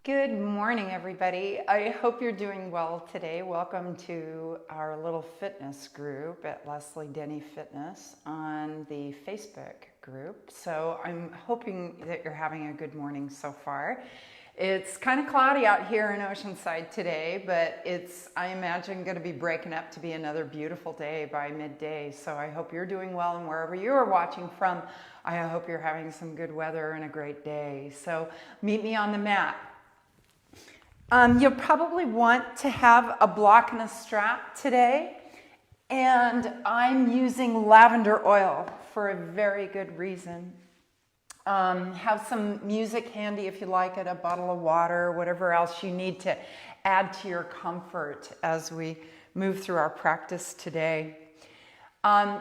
Good morning, everybody. I hope you're doing well today. Welcome to our little fitness group at Leslie Denny Fitness on the Facebook group. So I'm hoping that you're having a good morning so far. It's kind of cloudy out here in Oceanside today, but it's, I imagine, going to be breaking up to be another beautiful day by midday. So I hope you're doing well, and wherever you are watching from, I hope you're having some good weather and a great day. So meet me on the mat. You'll probably want to have a block and a strap today, and I'm using lavender oil for a very good reason. Have some music handy if you like it, a bottle of water, whatever else you need to add to your comfort as we move through our practice today. I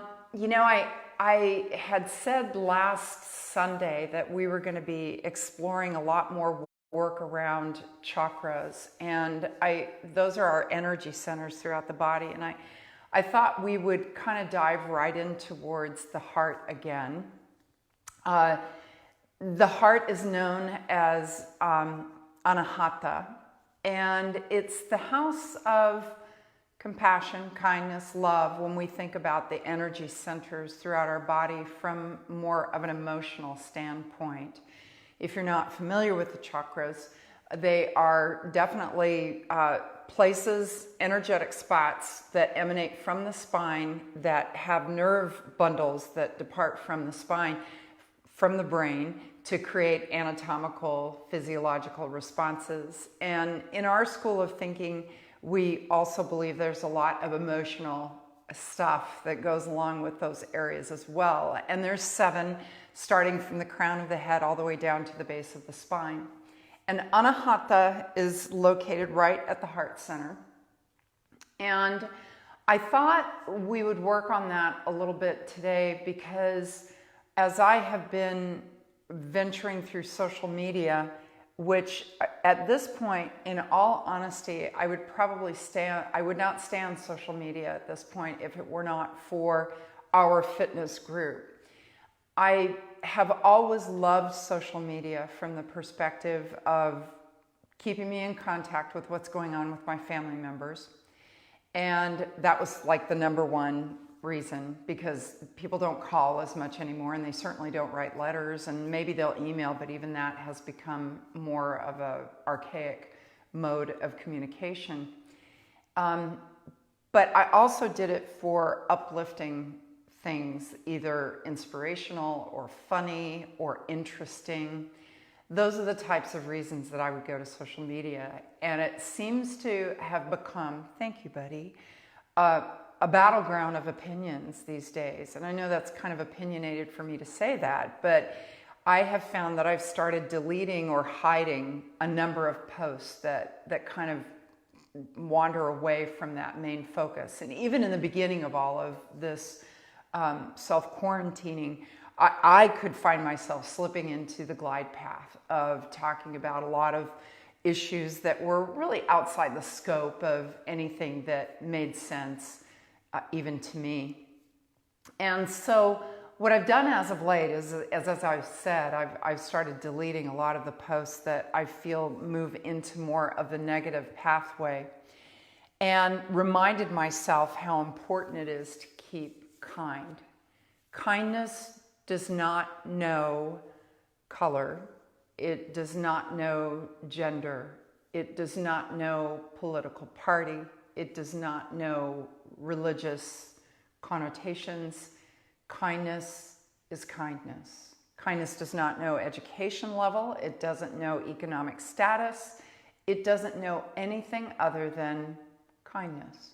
had said last Sunday that we were going to be exploring a lot more work around chakras, and those are our energy centers throughout the body, and I thought we would kind of dive right in towards the heart again. The heart is known as Anahata, and it's the house of compassion, kindness, love when we think about the energy centers throughout our body from more of an emotional standpoint. If you're not familiar with the chakras, they are definitely places, energetic spots that emanate from the spine that have nerve bundles that depart from the spine, from the brain, to create anatomical, physiological responses. And in our school of thinking, we also believe there's a lot of emotional stuff that goes along with those areas as well. And there's 7, starting from the crown of the head all the way down to the base of the spine. And Anahata is located right at the heart center. And I thought we would work on that a little bit today because as I have been venturing through social media, which at this point, in all honesty, I would not stay on social media at this point if it were not for our fitness group. I have always loved social media from the perspective of keeping me in contact with what's going on with my family members. And that was like the number one reason, because people don't call as much anymore, and they certainly don't write letters, and maybe they'll email, but even that has become more of an archaic mode of communication. But I also did it for uplifting things, either inspirational or funny or interesting. Those are the types of reasons that I would go to social media. And it seems to have become, thank you, buddy, a battleground of opinions these days. And I know that's kind of opinionated for me to say that, but I have found that I've started deleting or hiding a number of posts that kind of wander away from that main focus. And even in the beginning of all of this self-quarantining, I could find myself slipping into the glide path of talking about a lot of issues that were really outside the scope of anything that made sense, even to me. And so what I've done as of late is, as I've said, I've started deleting a lot of the posts that I feel move into more of the negative pathway, and reminded myself how important it is to keep kind. Kindness does not know color. It does not know gender. It does not know political party. It does not know religious connotations. Kindness is kindness. Kindness does not know education level. It doesn't know economic status. It doesn't know anything other than kindness.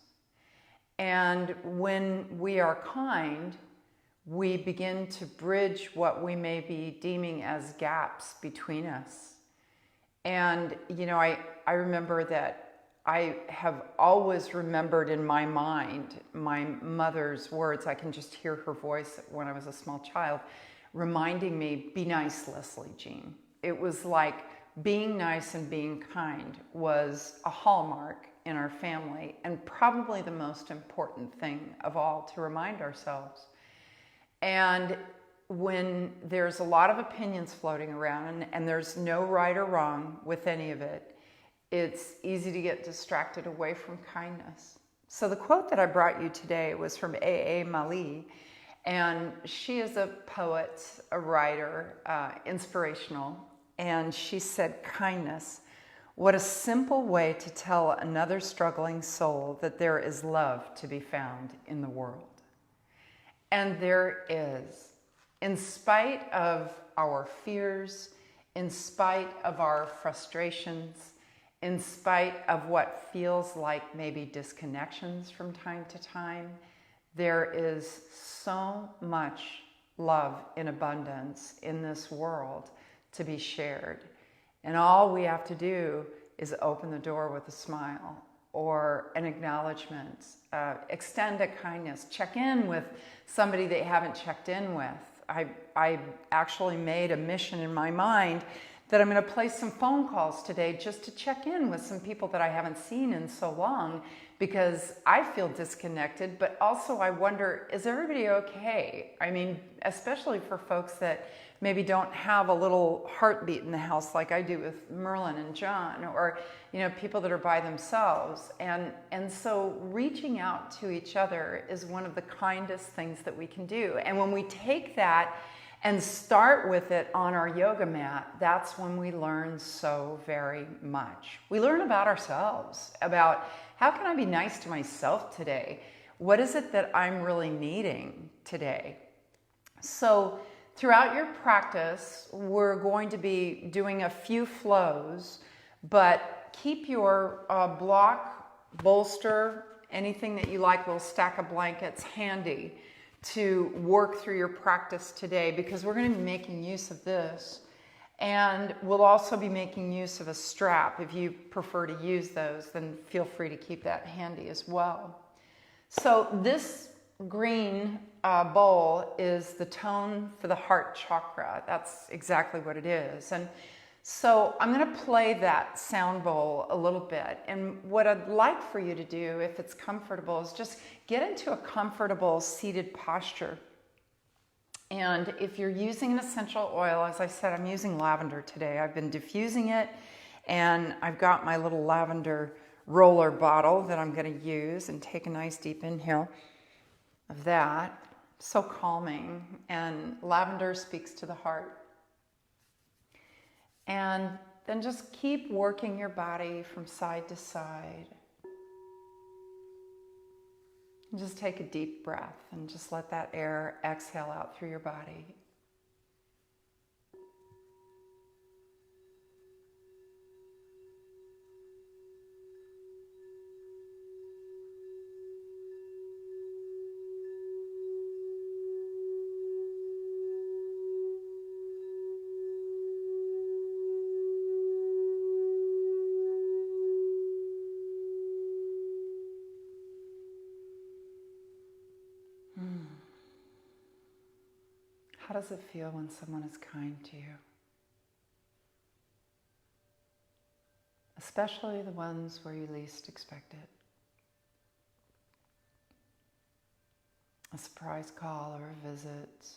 And when we are kind, we begin to bridge what we may be deeming as gaps between us. And, I remember that I have always remembered in my mind my mother's words. I can just hear her voice when I was a small child, reminding me, be nice, Leslie Jean. It was like being nice and being kind was a hallmark in our family, and probably the most important thing of all to remind ourselves. And when there's a lot of opinions floating around and there's no right or wrong with any of it, it's easy to get distracted away from kindness. So the quote that I brought you today was from A.A. Milne, and she is a poet, a writer, inspirational, and she said, "Kindness, what a simple way to tell another struggling soul that there is love to be found in the world." And there is. In spite of our fears, in spite of our frustrations, in spite of what feels like maybe disconnections from time to time, there is so much love in abundance in this world to be shared. And all we have to do is open the door with a smile or an acknowledgement, extend a kindness, check in with somebody that you haven't checked in with. I actually made a mission in my mind that I'm going to place some phone calls today just to check in with some people that I haven't seen in so long, because I feel disconnected, but also I wonder, is everybody okay? I mean, especially for folks that maybe don't have a little heartbeat in the house like I do with Merlin and John, or people that are by themselves. And so reaching out to each other is one of the kindest things that we can do. And when we take that and start with it on our yoga mat, that's when we learn so very much. We learn about ourselves, about how can I be nice to myself today? What is it that I'm really needing today? So throughout your practice, we're going to be doing a few flows, but keep your block, bolster, anything that you like, little stack of blankets handy to work through your practice today, because we're going to be making use of this. And we'll also be making use of a strap. If you prefer to use those, then feel free to keep that handy as well. So this green bowl is the tone for the heart chakra. That's exactly what it is. And so I'm going to play that sound bowl a little bit. And what I'd like for you to do, if it's comfortable, is just get into a comfortable seated posture. And if you're using an essential oil, as I said, I'm using lavender today. I've been diffusing it, and I've got my little lavender roller bottle that I'm going to use, and take a nice deep inhale of that. So calming, and lavender speaks to the heart. And then just keep working your body from side to side. And just take a deep breath and just let that air exhale out through your body. How does it feel when someone is kind to you? Especially the ones where you least expect it. A surprise call or a visit.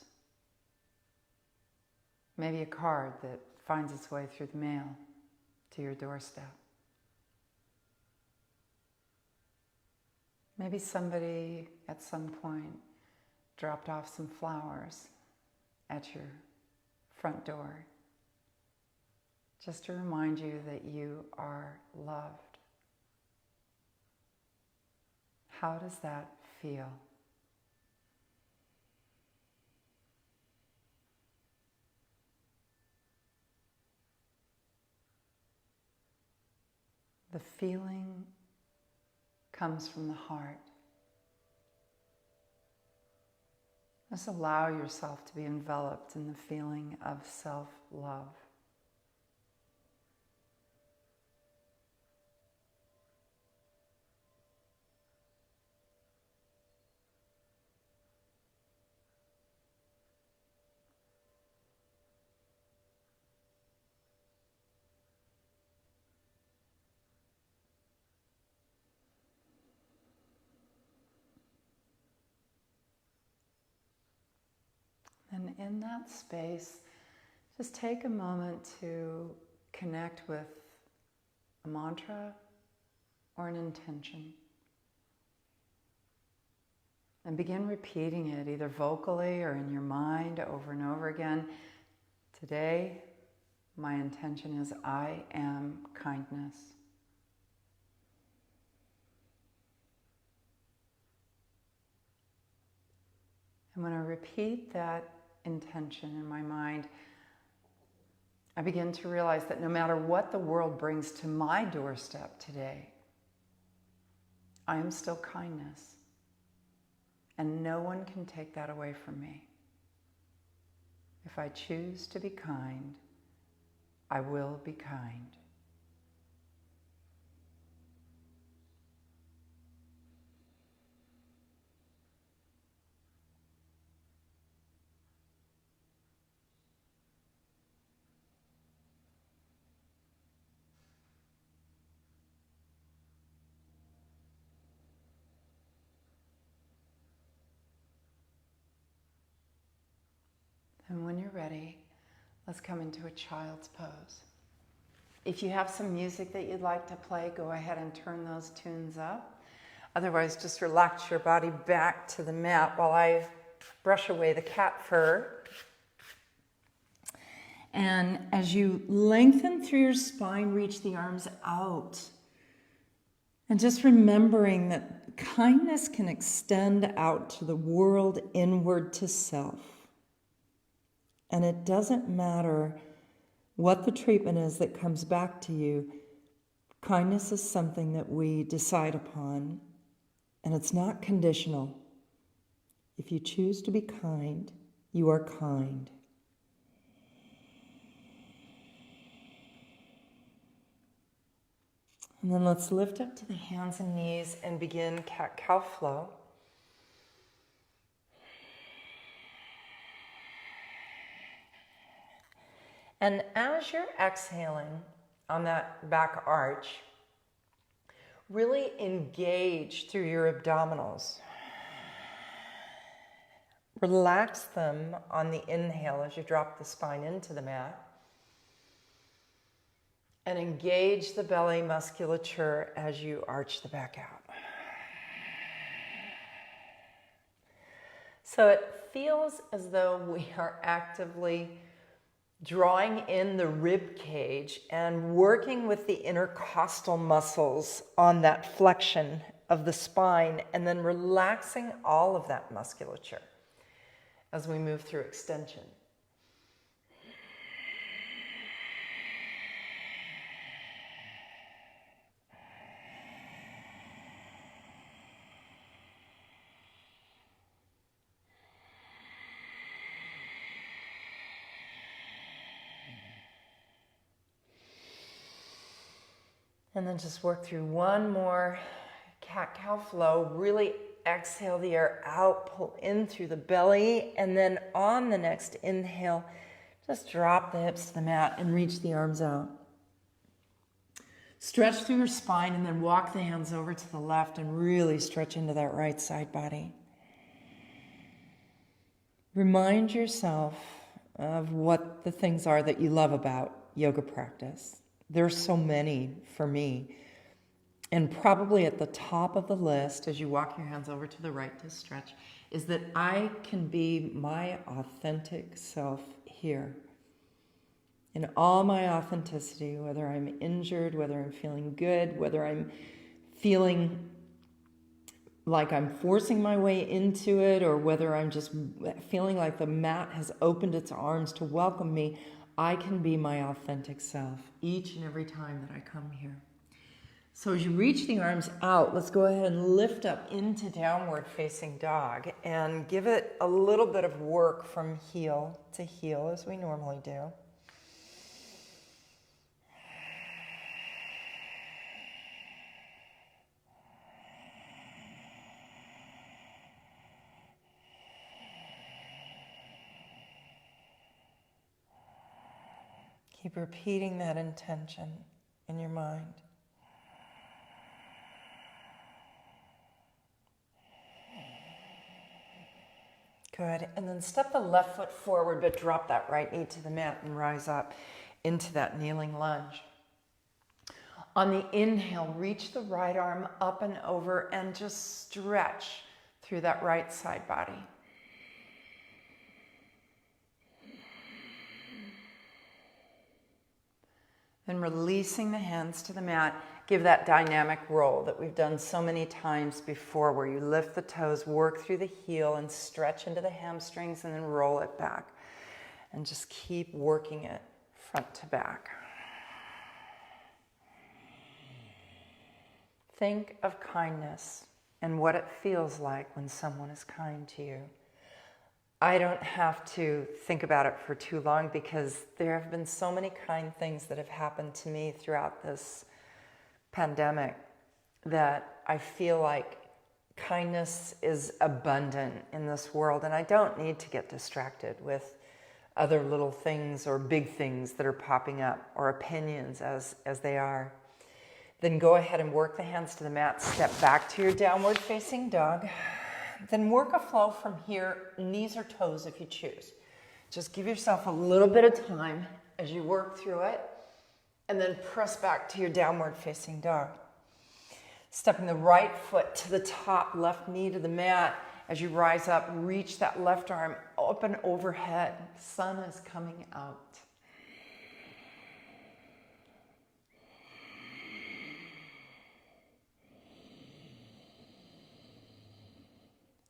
Maybe a card that finds its way through the mail to your doorstep. Maybe somebody at some point dropped off some flowers at your front door, just to remind you that you are loved. How does that feel? The feeling comes from the heart. Just allow yourself to be enveloped in the feeling of self-love. And in that space, just take a moment to connect with a mantra or an intention. And begin repeating it either vocally or in your mind over and over again. Today, my intention is I am kindness. And when I repeat that intention in my mind, I begin to realize that no matter what the world brings to my doorstep today, I am still kindness. And no one can take that away from me. If I choose to be kind, I will be kind. And when you're ready, let's come into a child's pose. If you have some music that you'd like to play, go ahead and turn those tunes up. Otherwise, just relax your body back to the mat while I brush away the cat fur. And as you lengthen through your spine, reach the arms out. And just remembering that kindness can extend out to the world, inward to self. And it doesn't matter what the treatment is that comes back to you. Kindness is something that we decide upon, and it's not conditional. If you choose to be kind, you are kind. And then let's lift up to the hands and knees and begin cat-cow flow. And as you're exhaling on that back arch, really engage through your abdominals. Relax them on the inhale as you drop the spine into the mat. And engage the belly musculature as you arch the back out. So it feels as though we are actively drawing in the rib cage and working with the intercostal muscles on that flexion of the spine, and then relaxing all of that musculature as we move through extension. And then just work through one more cat-cow flow. Really exhale the air out, pull in through the belly, and then on the next inhale, just drop the hips to the mat and reach the arms out. Stretch through your spine and then walk the hands over to the left and really stretch into that right side body. Remind yourself of what the things are that you love about yoga practice. There's so many for me. And probably at the top of the list, as you walk your hands over to the right to stretch, is that I can be my authentic self here. In all my authenticity, whether I'm injured, whether I'm feeling good, whether I'm feeling like I'm forcing my way into it, or whether I'm just feeling like the mat has opened its arms to welcome me, I can be my authentic self each and every time that I come here. So as you reach the arms out, let's go ahead and lift up into downward facing dog and give it a little bit of work from heel to heel as we normally do. Keep repeating that intention in your mind. Good. And then step the left foot forward, but drop that right knee to the mat and rise up into that kneeling lunge. On the inhale, reach the right arm up and over and just stretch through that right side body. Then releasing the hands to the mat, give that dynamic roll that we've done so many times before, where you lift the toes, work through the heel and stretch into the hamstrings and then roll it back. And just keep working it front to back. Think of kindness and what it feels like when someone is kind to you. I don't have to think about it for too long because there have been so many kind things that have happened to me throughout this pandemic that I feel like kindness is abundant in this world, and I don't need to get distracted with other little things or big things that are popping up or opinions as they are. Then go ahead and work the hands to the mat, step back to your downward facing dog. Then work a flow from here, knees or toes if you choose. Just give yourself a little bit of time as you work through it, and then press back to your downward facing dog. Stepping the right foot to the top, left knee to the mat. As you rise up, reach that left arm up and overhead. Sun is coming out.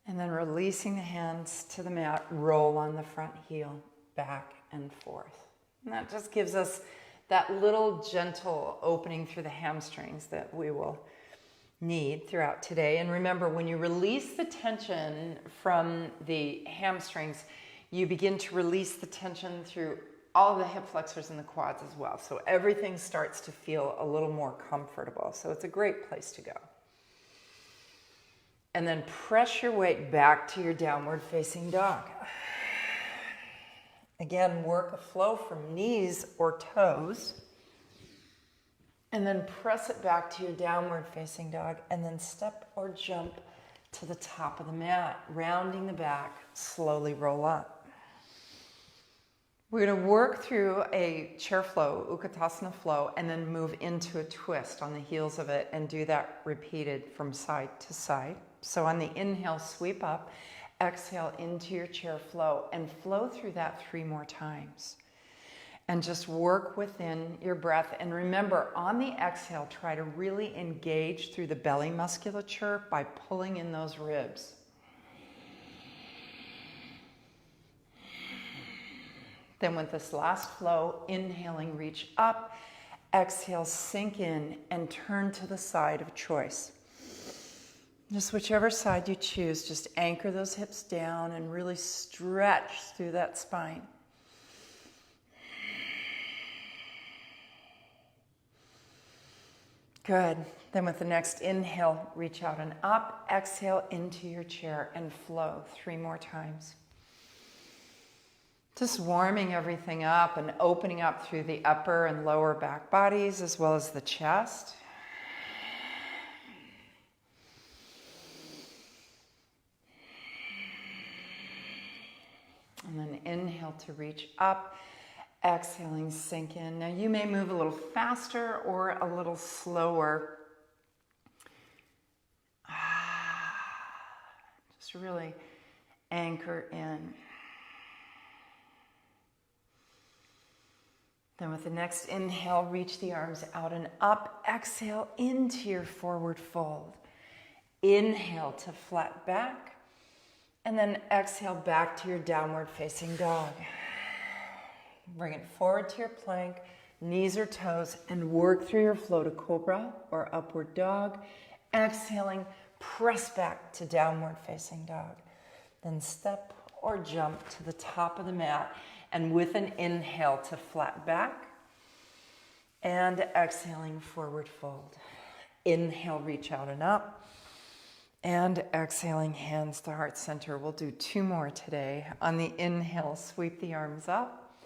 And then releasing the hands to the mat, roll on the front heel, back and forth. And that just gives us that little gentle opening through the hamstrings that we will need throughout today. And remember, when you release the tension from the hamstrings, you begin to release the tension through all the hip flexors and the quads as well. So everything starts to feel a little more comfortable. So it's a great place to go. And then press your weight back to your downward facing dog. Again, work a flow from knees or toes. And then press it back to your downward facing dog. And then step or jump to the top of the mat, rounding the back, slowly roll up. We're going to work through a chair flow, Utkatasana flow, and then move into a twist on the heels of it and do that repeated from side to side. So on the inhale, sweep up, exhale into your chair flow, and flow through that 3 more times. And just work within your breath. And remember, on the exhale, try to really engage through the belly musculature by pulling in those ribs. Then with this last flow, inhaling, reach up, exhale, sink in, and turn to the side of choice. Just whichever side you choose, just anchor those hips down and really stretch through that spine. Good. Then with the next inhale, reach out and up. Exhale into your chair and flow 3 more times. Just warming everything up and opening up through the upper and lower back bodies as well as the chest. And then inhale to reach up, exhaling, sink in. Now you may move a little faster or a little slower. Just really anchor in. Then with the next inhale, reach the arms out and up. Exhale into your forward fold. Inhale to flat back. And then exhale back to your downward facing dog. Bring it forward to your plank, knees or toes, and work through your flow to cobra or upward dog. Exhaling, press back to downward facing dog. Then step or jump to the top of the mat, and with an inhale to flat back, and exhaling, forward fold. Inhale, reach out and up. And exhaling, hands to heart center. We'll do 2 more today. On the inhale, sweep the arms up.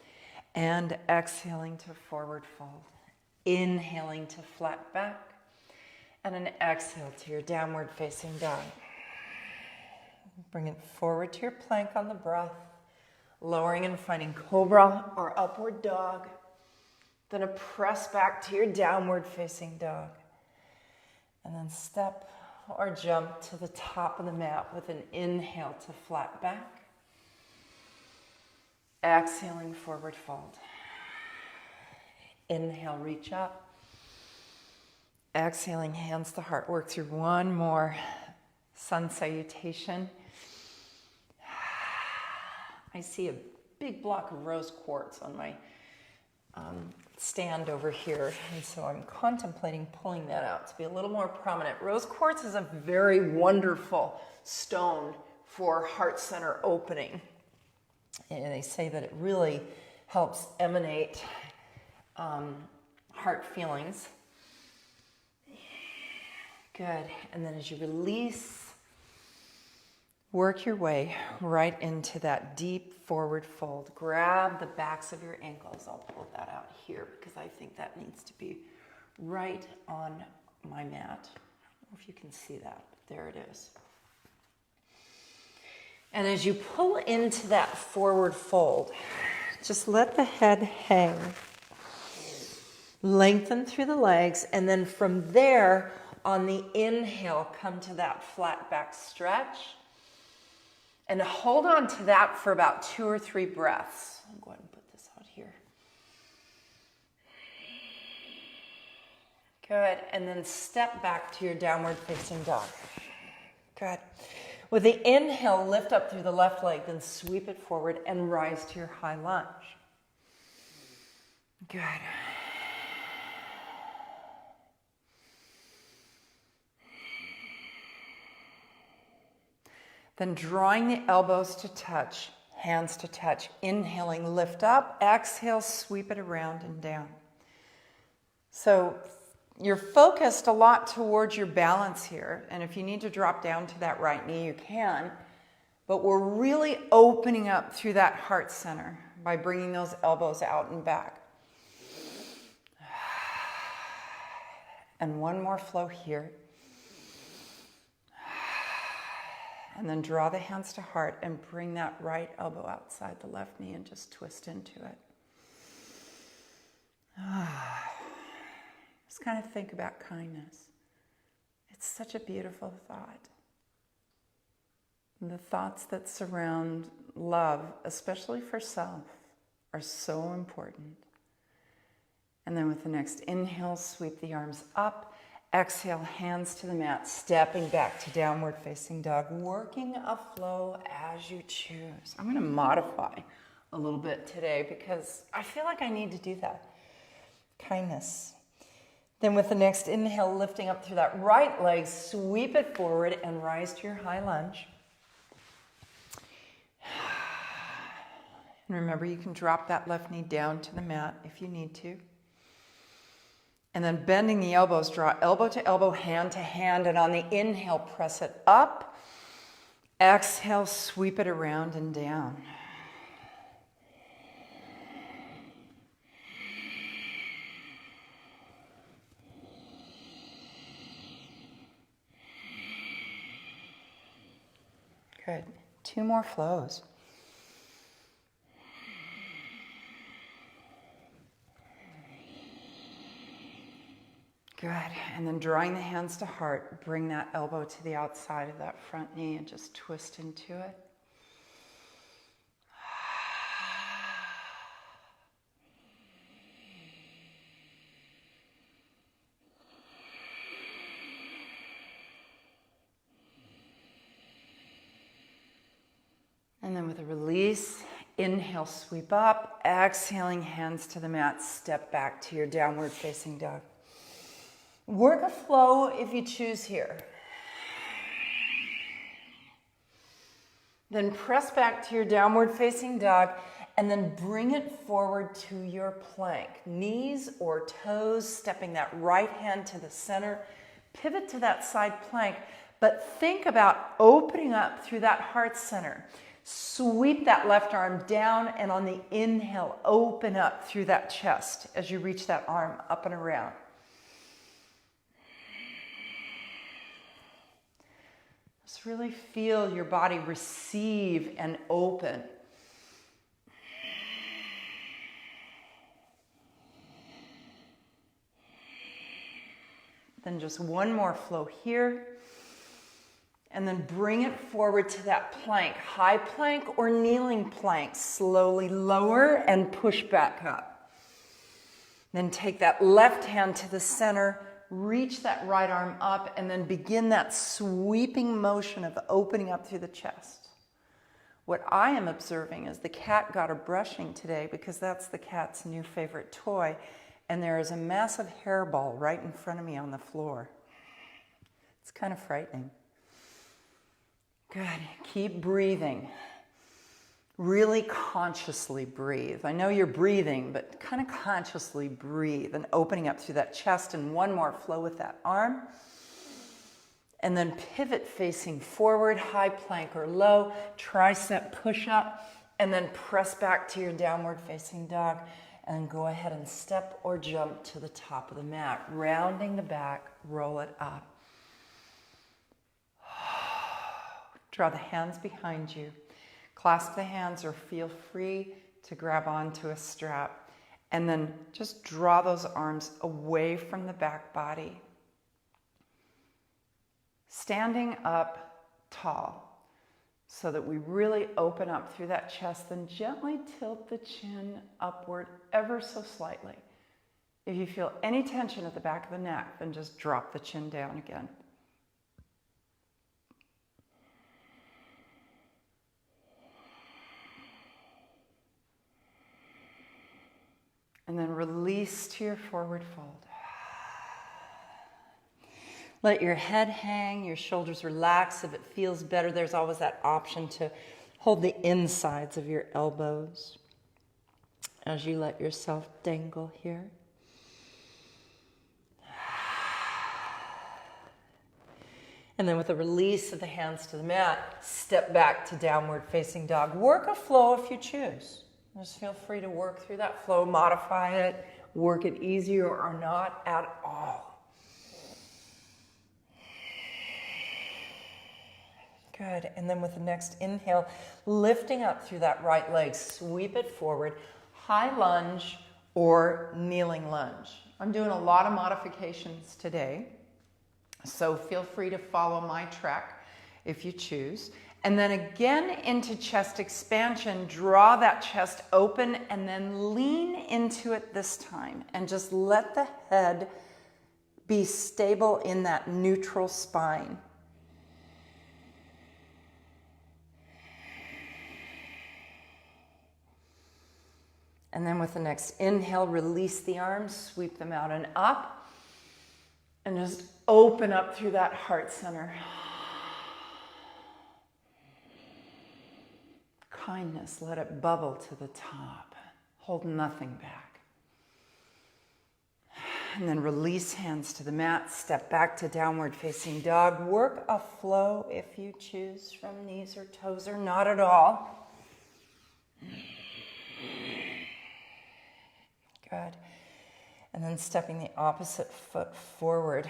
And exhaling to forward fold. Inhaling to flat back. And an exhale to your downward facing dog. Bring it forward to your plank on the breath, lowering and finding cobra or upward dog. Then a press back to your downward facing dog. And then step or jump to the top of the mat with an inhale to flat back. Exhaling, forward fold. Inhale, reach up. Exhaling, hands to heart. Work through one more sun salutation. I see a big block of rose quartz on my stand over here, and so I'm contemplating pulling that out to be a little more prominent. Rose quartz is a very wonderful stone for heart center opening, and they say that it really helps emanate heart feelings. Good. And then as you release, work your way right into that deep forward fold. Grab the backs of your ankles. I'll pull that out here because I think that needs to be right on my mat. I don't know if you can see that, but there it is. And as you pull into that forward fold, just let the head hang. Lengthen through the legs, and then from there, on the inhale, come to that flat back stretch. And hold on to that for about 2 or 3 breaths. I'll go ahead and put this out here. Good. And then step back to your downward facing dog. Good. With the inhale, lift up through the left leg, then sweep it forward and rise to your high lunge. Good. Then drawing the elbows to touch, hands to touch. Inhaling, lift up. Exhale, sweep it around and down. So you're focused a lot towards your balance here. And if you need to drop down to that right knee, you can. But we're really opening up through that heart center by bringing those elbows out and back. And one more flow here. And then draw the hands to heart and bring that right elbow outside the left knee and just twist into it. Just kind of think about kindness. It's such a beautiful thought. And the thoughts that surround love, especially for self, are so important. And then with the next inhale, sweep the arms up. Exhale, hands to the mat, stepping back to downward facing dog, working a flow as you choose. I'm going to modify a little bit today because I feel like I need to do that. Kindness. Then with the next inhale, lifting up through that right leg, sweep it forward and rise to your high lunge. And remember, you can drop that left knee down to the mat if you need to. And then bending the elbows, draw elbow to elbow, hand to hand, and on the inhale, press it up. Exhale, sweep it around and down. Good. 2 more flows. Good. And then drawing the hands to heart, bring that elbow to the outside of that front knee and just twist into it. And then with a release, inhale, sweep up. Exhaling, hands to the mat, step back to your downward facing dog. Work a flow if you choose here. Then press back to your downward facing dog and then bring it forward to your plank. Knees or toes, stepping that right hand to the center. Pivot to that side plank, but think about opening up through that heart center. Sweep that left arm down, and on the inhale, open up through that chest as you reach that arm up and around. Just really feel your body receive and open. Then just one more flow here. And then bring it forward to that plank, high plank or kneeling plank. Slowly lower and push back up. Then take that left hand to the center, reach that right arm up, and then begin that sweeping motion of opening up through the chest. What I am observing is the cat got a brushing today because that's the cat's new favorite toy. And there is a massive hairball right in front of me on the floor. It's kind of frightening. Good. Keep breathing. Really consciously breathe. I know you're breathing, but kind of consciously breathe and opening up through that chest, and one more flow with that arm. And then pivot facing forward, high plank or low, tricep push up, and then press back to your downward facing dog. And go ahead and step or jump to the top of the mat. Rounding the back, roll it up. Draw the hands behind you. Clasp the hands or feel free to grab onto a strap. And then just draw those arms away from the back body. Standing up tall, so that we really open up through that chest, then gently tilt the chin upward ever so slightly. If you feel any tension at the back of the neck, then just drop the chin down again. And then release to your forward fold. Let your head hang, your shoulders relax. If it feels better, there's always that option to hold the insides of your elbows as you let yourself dangle here. And then with a release of the hands to the mat, step back to downward facing dog. Work a flow if you choose. Just feel free to work through that flow, modify it, work it easier or not at all. Good. And then with the next inhale, lifting up through that right leg, sweep it forward, high lunge or kneeling lunge. I'm doing a lot of modifications today, so feel free to follow my track if you choose. And then again into chest expansion, draw that chest open and then lean into it this time. And just let the head be stable in that neutral spine. And then with the next inhale, release the arms, sweep them out and up. And just open up through that heart center. Kindness, let it bubble to the top. Hold nothing back. And then release hands to the mat, step back to downward facing dog. Work a flow if you choose from knees or toes or not at all. Good. And then stepping the opposite foot forward.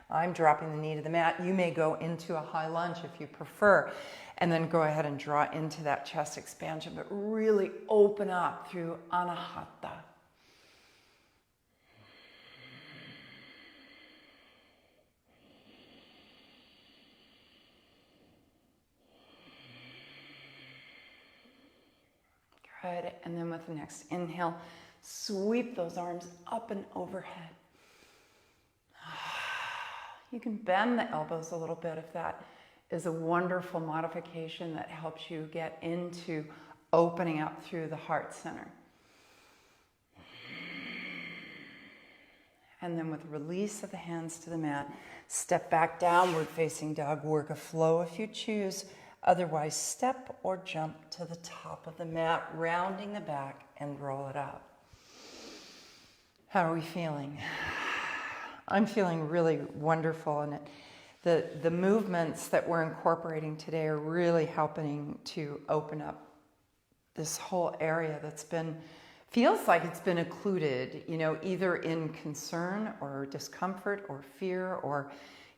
I'm dropping the knee to the mat. You may go into a high lunge if you prefer. And then go ahead and draw into that chest expansion, but really open up through Anahata. Good. And then with the next inhale, sweep those arms up and overhead. You can bend the elbows a little bit if that is a wonderful modification that helps you get into opening up through the heart center. And then with release of the hands to the mat, step back downward facing dog. Work a flow if you choose. Otherwise, step or jump to the top of the mat, rounding the back and roll it up. How are we feeling? I'm feeling really wonderful, and the movements that we're incorporating today are really helping to open up this whole area that's feels like it's been occluded, either in concern or discomfort or fear or,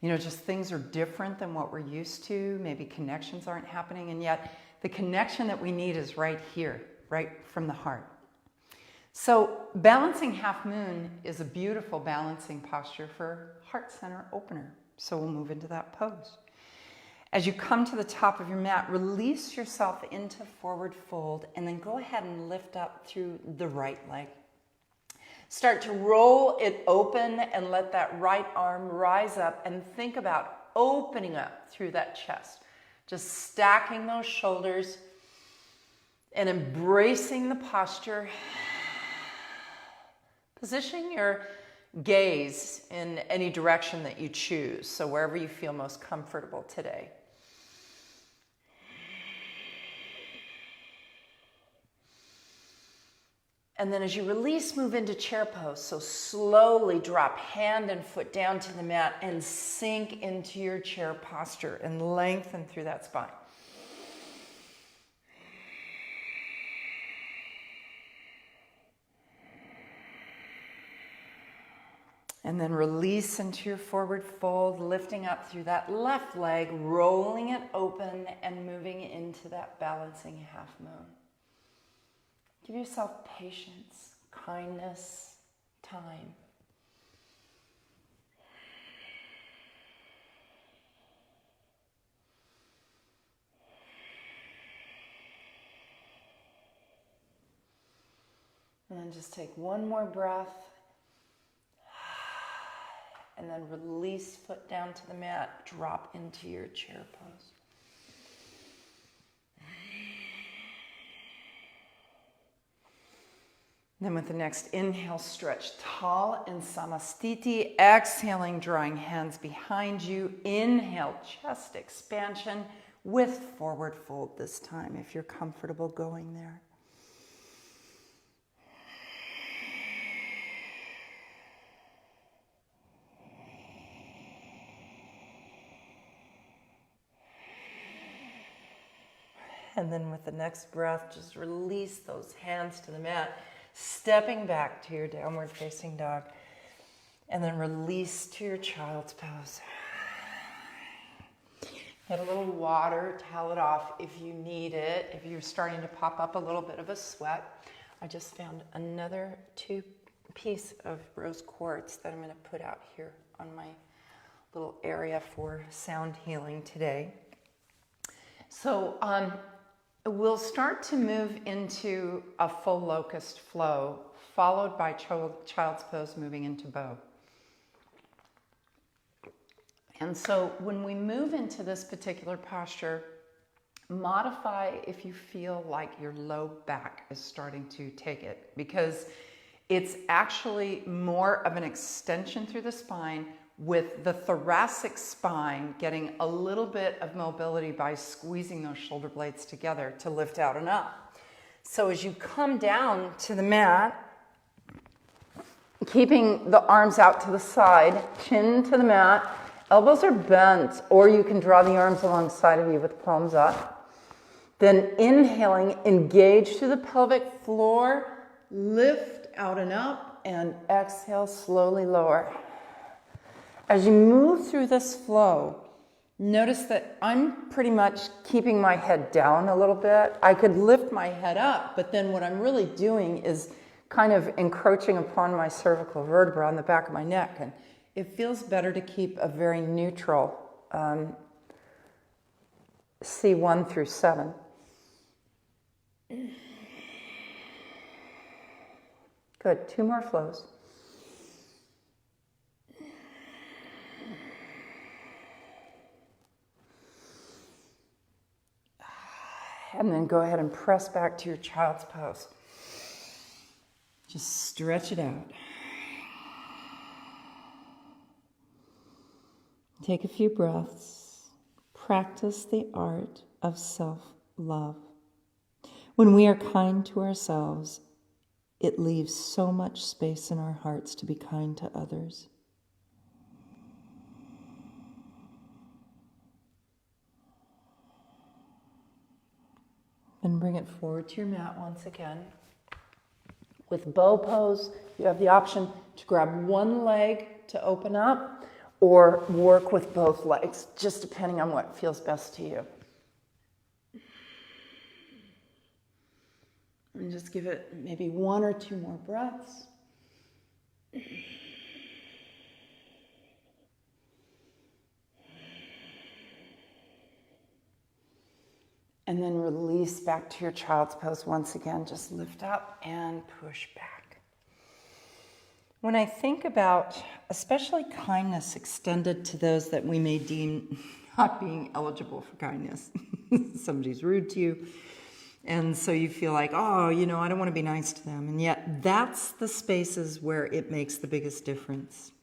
Just things are different than what we're used to. Maybe connections aren't happening, and yet the connection that we need is right here, right from the heart. So balancing half moon is a beautiful balancing posture for heart center opener. So we'll move into that pose. As you come to the top of your mat, release yourself into forward fold, and then go ahead and lift up through the right leg. Start to roll it open and let that right arm rise up, and think about opening up through that chest. Just stacking those shoulders and embracing the posture. Position your gaze in any direction that you choose, so wherever you feel most comfortable today. And then as you release, move into chair pose. So slowly drop hand and foot down to the mat and sink into your chair posture and lengthen through that spine. And then release into your forward fold, lifting up through that left leg, rolling it open and moving into that balancing half moon. Give yourself patience, kindness, time. And then just take one more breath. And then release, foot down to the mat, drop into your chair pose. Then with the next inhale, stretch tall in Samastiti. Exhaling, drawing hands behind you. Inhale, chest expansion with forward fold this time, if you're comfortable going there. And then with the next breath, just release those hands to the mat, stepping back to your downward facing dog, and then release to your child's pose. Get a little water, towel it off if you need it, if you're starting to pop up a little bit of a sweat. I just found another piece of rose quartz that I'm going to put out here on my little area for sound healing today. So we'll start to move into a full locust flow, followed by child's pose, moving into bow. And so when we move into this particular posture, modify if you feel like your low back is starting to take it, because it's actually more of an extension through the spine, with the thoracic spine getting a little bit of mobility by squeezing those shoulder blades together to lift out and up. So as you come down to the mat, keeping the arms out to the side, chin to the mat, elbows are bent, or you can draw the arms alongside of you with palms up. Then inhaling, engage through the pelvic floor, lift out and up, and exhale, slowly lower. As you move through this flow, notice that I'm pretty much keeping my head down a little bit. I could lift my head up, but then what I'm really doing is kind of encroaching upon my cervical vertebra on the back of my neck. And it feels better to keep a very neutral C1 through 7. Good, 2 more flows. And then go ahead and press back to your child's pose. Just stretch it out. Take a few breaths. Practice the art of self-love. When we are kind to ourselves, it leaves so much space in our hearts to be kind to others. And bring it forward to your mat once again. With bow pose, you have the option to grab one leg to open up, or work with both legs, just depending on what feels best to you. And just give it maybe 1 or 2 more breaths. And then release back to your child's pose once again. Just lift up and push back. When I think about especially kindness extended to those that we may deem not being eligible for kindness, somebody's rude to you, and so you feel like, oh, I don't want to be nice to them. And yet that's the spaces where it makes the biggest difference.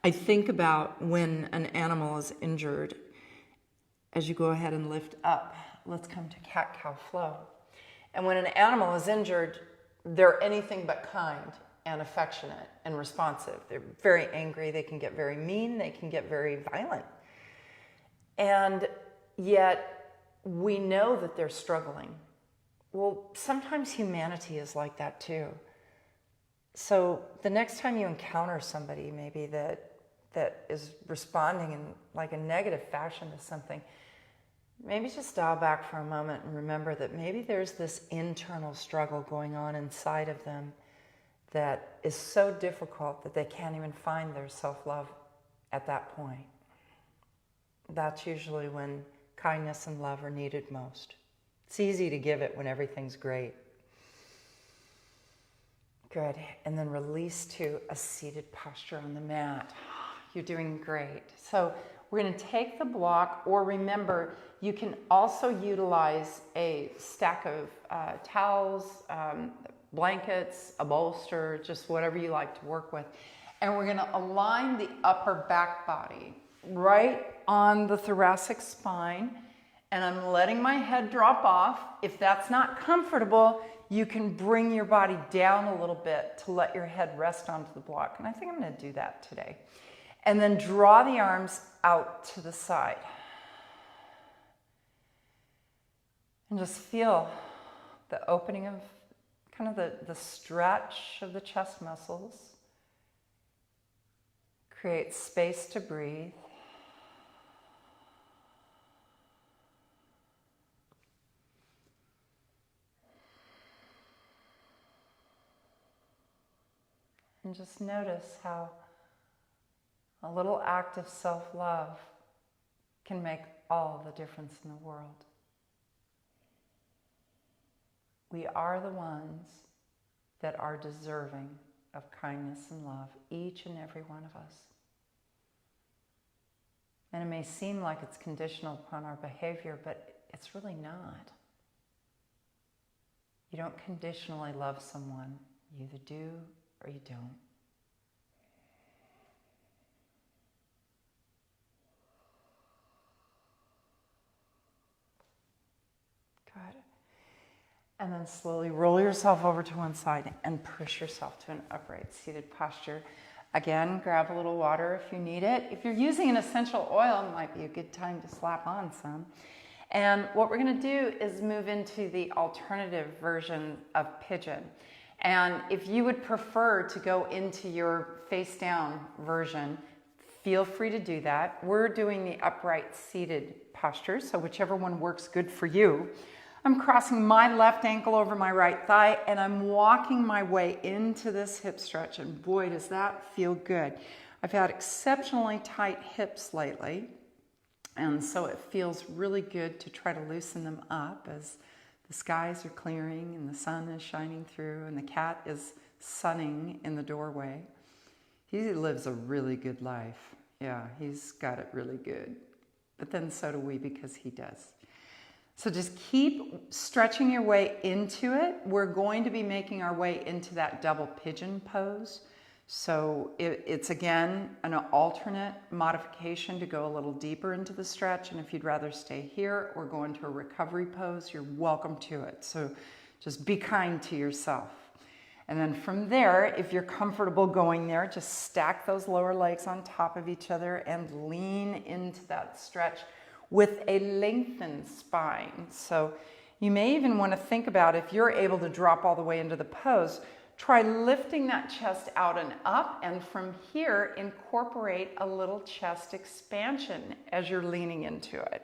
I think about when an animal is injured, as you go ahead and lift up, let's come to cat-cow flow. And when an animal is injured, they're anything but kind and affectionate and responsive. They're very angry, they can get very mean, they can get very violent. And yet, we know that they're struggling. Well, sometimes humanity is like that too. So the next time you encounter somebody maybe that is responding in like a negative fashion to something, maybe just dial back for a moment and remember that maybe there's this internal struggle going on inside of them that is so difficult that they can't even find their self-love at that point. That's usually when kindness and love are needed most. It's easy to give it when everything's great. Good. And then release to a seated posture on the mat. You're doing great. So we're going to take the block, or remember, you can also utilize a stack of towels, blankets, a bolster, just whatever you like to work with. And we're going to align the upper back body right on the thoracic spine, and I'm letting my head drop off. If that's not comfortable, you can bring your body down a little bit to let your head rest onto the block. And I think I'm going to do that today. And then draw the arms out to the side. And just feel the opening of kind of the stretch of the chest muscles. Create space to breathe. And just notice how a little act of self-love can make all the difference in the world. We are the ones that are deserving of kindness and love, each and every one of us. And it may seem like it's conditional upon our behavior, but it's really not. You don't conditionally love someone. You either do or you don't. Good. And then slowly roll yourself over to one side and push yourself to an upright seated posture. Again, grab a little water if you need it. If you're using an essential oil, it might be a good time to slap on some. And what we're going to do is move into the alternative version of pigeon. And if you would prefer to go into your face down version, feel free to do that. We're doing the upright seated posture, so whichever one works good for you. I'm crossing my left ankle over my right thigh, and I'm walking my way into this hip stretch, and boy, does that feel good. I've had exceptionally tight hips lately, and so it feels really good to try to loosen them up as the skies are clearing and the sun is shining through and the cat is sunning in the doorway. He lives a really good life. Yeah, he's got it really good. But then so do we, because he does. So just keep stretching your way into it. We're going to be making our way into that double pigeon pose. So it's again an alternate modification to go a little deeper into the stretch. And if you'd rather stay here or go into a recovery pose, you're welcome to it. So just be kind to yourself. And then from there, if you're comfortable going there, just stack those lower legs on top of each other and lean into that stretch with a lengthened spine. So you may even want to think about, if you're able to drop all the way into the pose, Try lifting that chest out and up, and from here, incorporate a little chest expansion as you're leaning into it.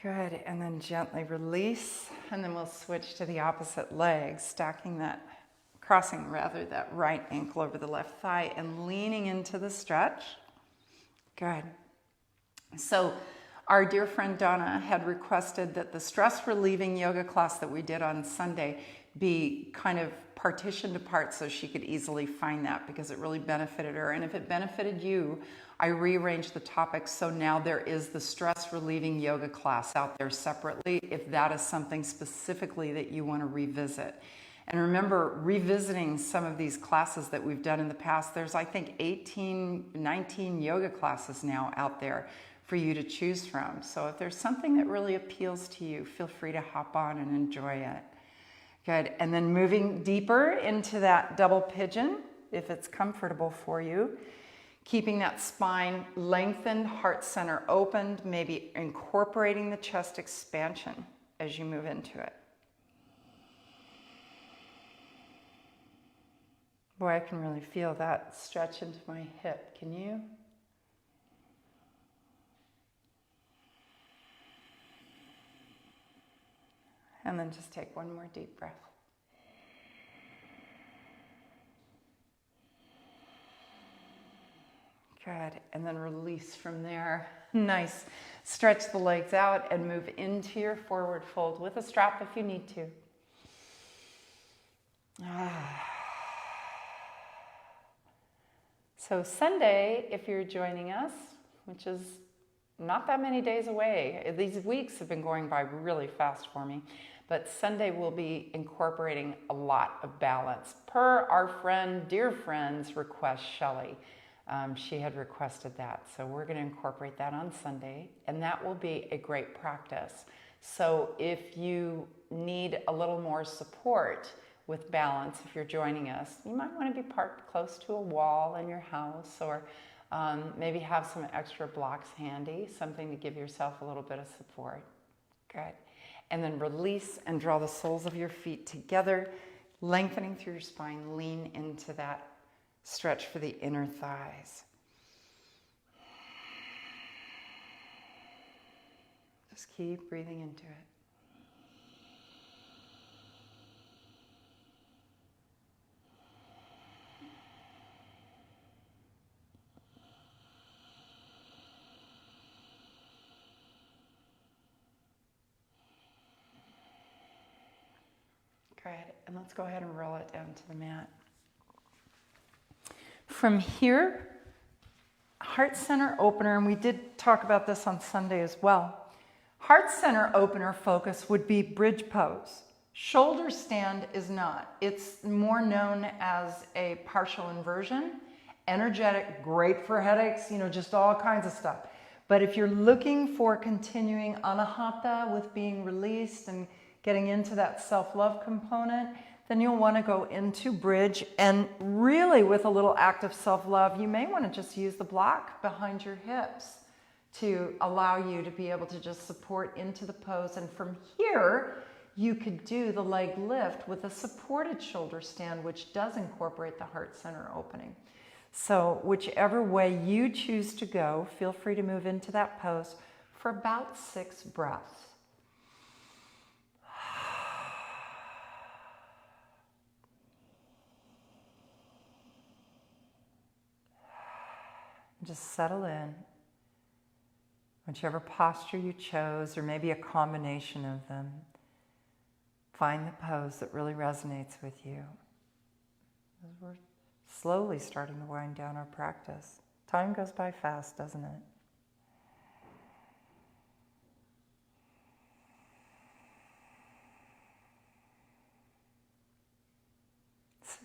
Good, and then gently release, and then we'll switch to the opposite leg, crossing that right ankle over the left thigh and leaning into the stretch. Good. So our dear friend Donna had requested that the stress relieving yoga class that we did on Sunday be kind of partitioned apart so she could easily find that, because it really benefited her. And if it benefited you, I rearranged the topics, so now there is the stress relieving yoga class out there separately if that is something specifically that you want to revisit. And remember, revisiting some of these classes that we've done in the past, there's I think 18, 19 yoga classes now out there for you to choose from. So if there's something that really appeals to you, feel free to hop on and enjoy it. Good, and then moving deeper into that double pigeon, if it's comfortable for you. Keeping that spine lengthened, heart center opened, maybe incorporating the chest expansion as you move into it. Boy, I can really feel that stretch into my hip. Can you? And then just take one more deep breath. Good, and then release from there. Nice. Stretch the legs out and move into your forward fold with a strap if you need to. So Sunday, if you're joining us, which is not that many days away, these weeks have been going by really fast for me, but Sunday we'll be incorporating a lot of balance per our dear friend's request, Shelley. She had requested that, so we're going to incorporate that on Sunday, and that will be a great practice. So if you need a little more support with balance, if you're joining us, you might want to be parked close to a wall in your house, or maybe have some extra blocks handy, something to give yourself a little bit of support. Good. And then release and draw the soles of your feet together, lengthening through your spine. Lean into that stretch for the inner thighs. Just keep breathing into it. Good, and let's go ahead and roll it down to the mat. From here, heart center opener, and we did talk about this on Sunday as well. Heart center opener focus would be bridge pose. Shoulder stand is not. It's more known as a partial inversion. Energetic, great for headaches, just all kinds of stuff. But if you're looking for continuing anahata with being released and getting into that self-love component, then you'll want to go into bridge, and really with a little act of self-love, you may want to just use the block behind your hips to allow you to be able to just support into the pose. And from here, you could do the leg lift with a supported shoulder stand, which does incorporate the heart center opening. So whichever way you choose to go, feel free to move into that pose for about 6 breaths. Just settle in. Whichever posture you chose, or maybe a combination of them, find the pose that really resonates with you. As we're slowly starting to wind down our practice. Time goes by fast, doesn't it?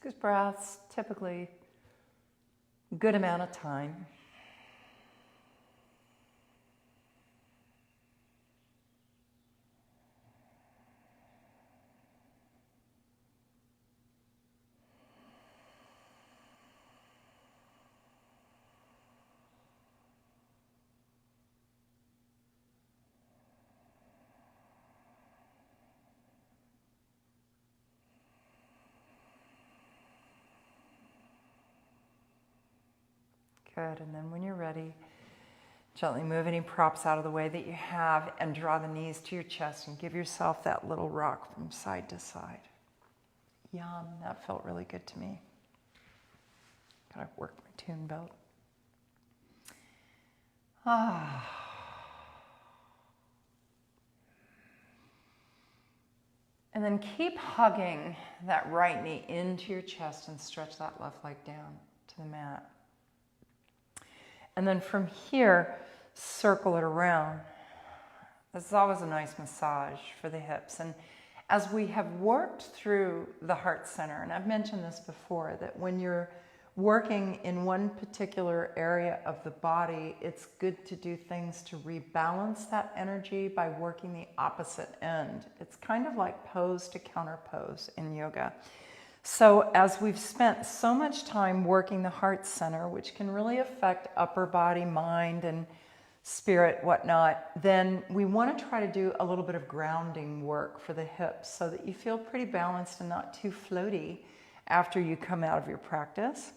6 breaths, typically a good amount of time. Good. And then when you're ready, gently move any props out of the way that you have and draw the knees to your chest and give yourself that little rock from side to side. Yum, that felt really good to me. Gotta work my tune belt. And then keep hugging that right knee into your chest and stretch that left leg down to the mat. And then from here, circle it around. This is always a nice massage for the hips. And as we have worked through the heart center, and I've mentioned this before, that when you're working in one particular area of the body, it's good to do things to rebalance that energy by working the opposite end. It's kind of like pose to counter pose in yoga. So as we've spent so much time working the heart center, which can really affect upper body, mind, and spirit, whatnot, then we want to try to do a little bit of grounding work for the hips so that you feel pretty balanced and not too floaty after you come out of your practice.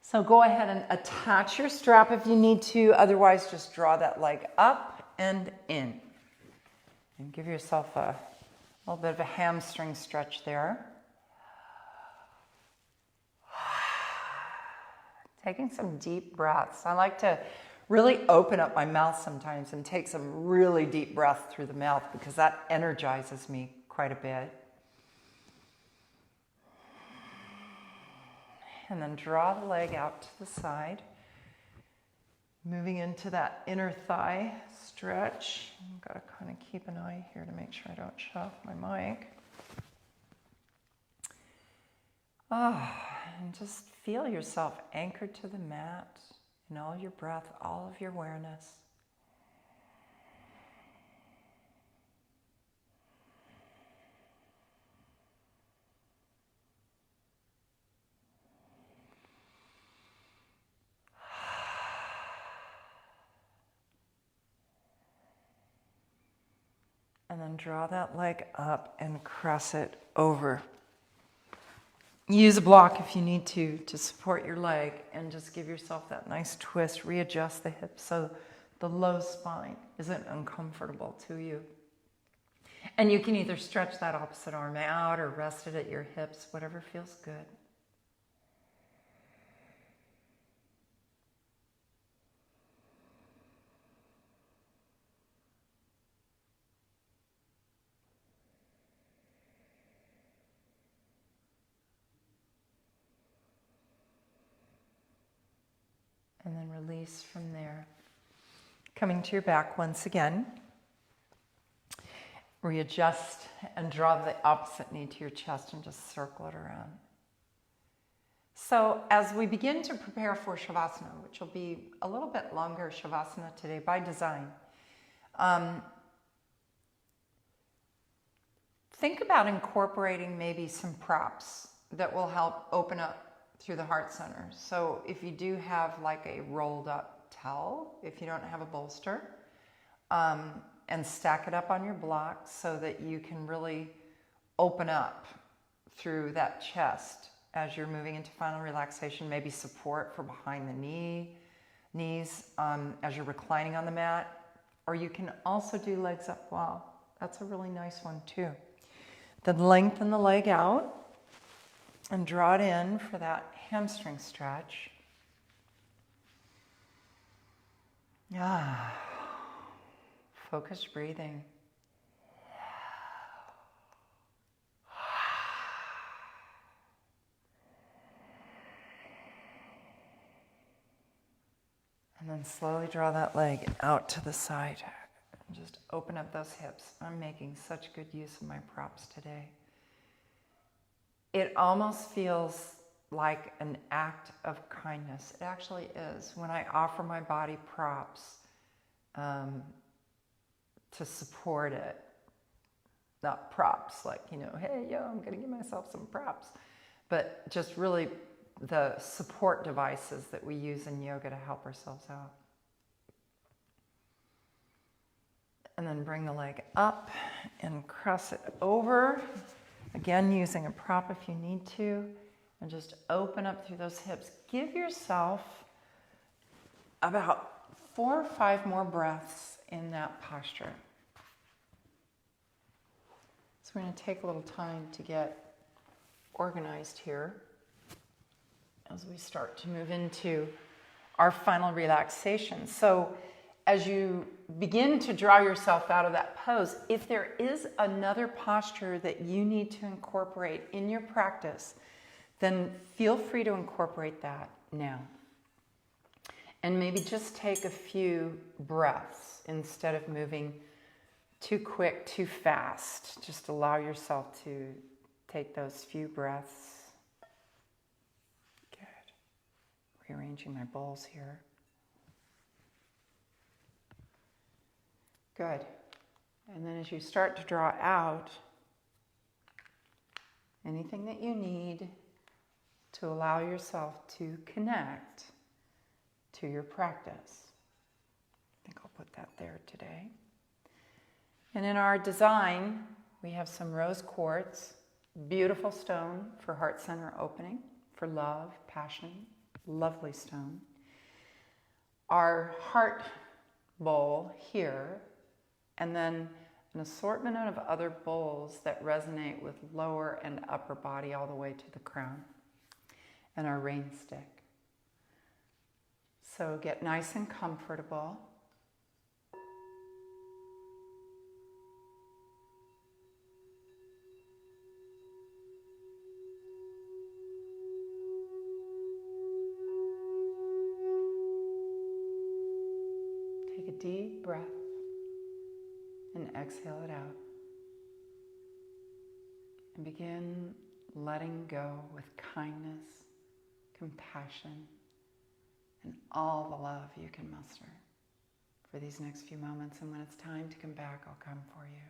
So go ahead and attach your strap if you need to. Otherwise, just draw that leg up and in. And give yourself a little bit of a hamstring stretch there. Taking some deep breaths. I like to really open up my mouth sometimes and take some really deep breath through the mouth because that energizes me quite a bit. And then draw the leg out to the side. Moving into that inner thigh stretch. I've got to kind of keep an eye here to make sure I don't shut off my mic. And just feel yourself anchored to the mat in all your breath, all of your awareness. And then draw that leg up and cross it over. Use a block if you need to support your leg and just give yourself that nice twist. Readjust the hips so the low spine isn't uncomfortable to you. And you can either stretch that opposite arm out or rest it at your hips, whatever feels good. And then release from there. Coming to your back once again. Readjust and draw the opposite knee to your chest and just circle it around. So as we begin to prepare for Shavasana, which will be a little bit longer Shavasana today by design, think about incorporating maybe some props that will help open up through the heart center. So if you do have like a rolled up towel, if you don't have a bolster, and stack it up on your block so that you can really open up through that chest as you're moving into final relaxation. Maybe support for behind the knees as you're reclining on the mat. Or you can also do legs up wall. That's a really nice one too. Then lengthen the leg out and draw it in for that hamstring stretch. Focused breathing. And then slowly draw that leg out to the side. And just open up those hips. I'm making such good use of my props today. It almost feels like an act of kindness. It actually is. When I offer my body props to support it, not props like, hey, I'm going to give myself some props, but just really the support devices that we use in yoga to help ourselves out. And then bring the leg up and cross it over. Again, using a prop if you need to. And just open up through those hips. Give yourself about 4 or 5 more breaths in that posture. So we're going to take a little time to get organized here as we start to move into our final relaxation. So as you begin to draw yourself out of that pose, if there is another posture that you need to incorporate in your practice, then feel free to incorporate that now. And maybe just take a few breaths instead of moving too quick, too fast. Just allow yourself to take those few breaths. Good. Rearranging my bowls here. Good. And then as you start to draw out, anything that you need to allow yourself to connect to your practice. I think I'll put that there today. And in our design, we have some rose quartz, beautiful stone for heart center opening, for love, passion, lovely stone. Our heart bowl here, and then an assortment of other bowls that resonate with lower and upper body all the way to the crown, and our rain stick. So get nice and comfortable. Take a deep breath and exhale it out. And begin letting go with kindness, compassion, and all the love you can muster for these next few moments. And when it's time to come back, I'll come for you.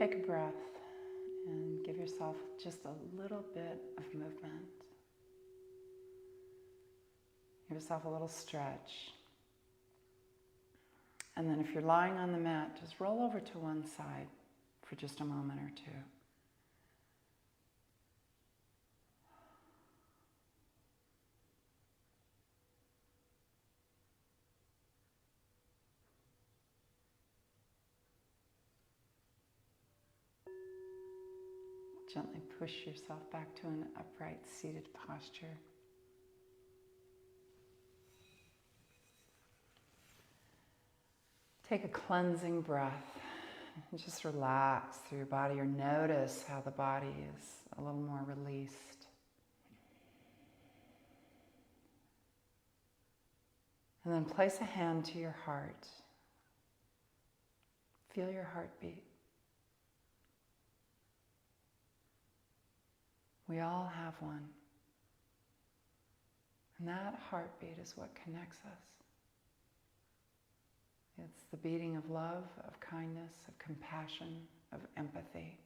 Take a breath and give yourself just a little bit of movement. Give yourself a little stretch. And then if you're lying on the mat, just roll over to one side for just a moment or two. Gently push yourself back to an upright seated posture. Take a cleansing breath and just relax through your body, or notice how the body is a little more released. And then place a hand to your heart. Feel your heartbeat. We all have one. And that heartbeat is what connects us. It's the beating of love, of kindness, of compassion, of empathy.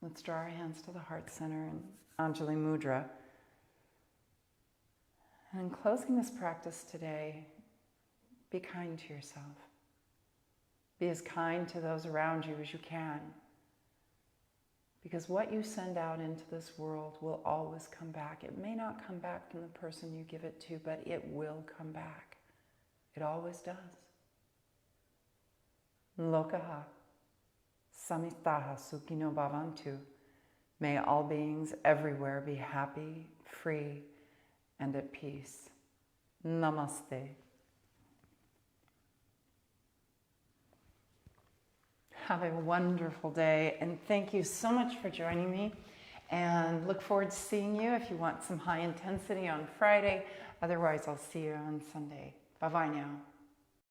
Let's draw our hands to the heart center in Anjali Mudra. And in closing this practice today, be kind to yourself. Be as kind to those around you as you can. Because what you send out into this world will always come back. It may not come back from the person you give it to, but it will come back. It always does. Lokaha samitaha sukhino bhavantu. May all beings everywhere be happy, free, and at peace. Namaste. Have a wonderful day, and thank you so much for joining me, and look forward to seeing you if you want some high intensity on Friday. Otherwise, I'll see you on Sunday. Bye-bye now.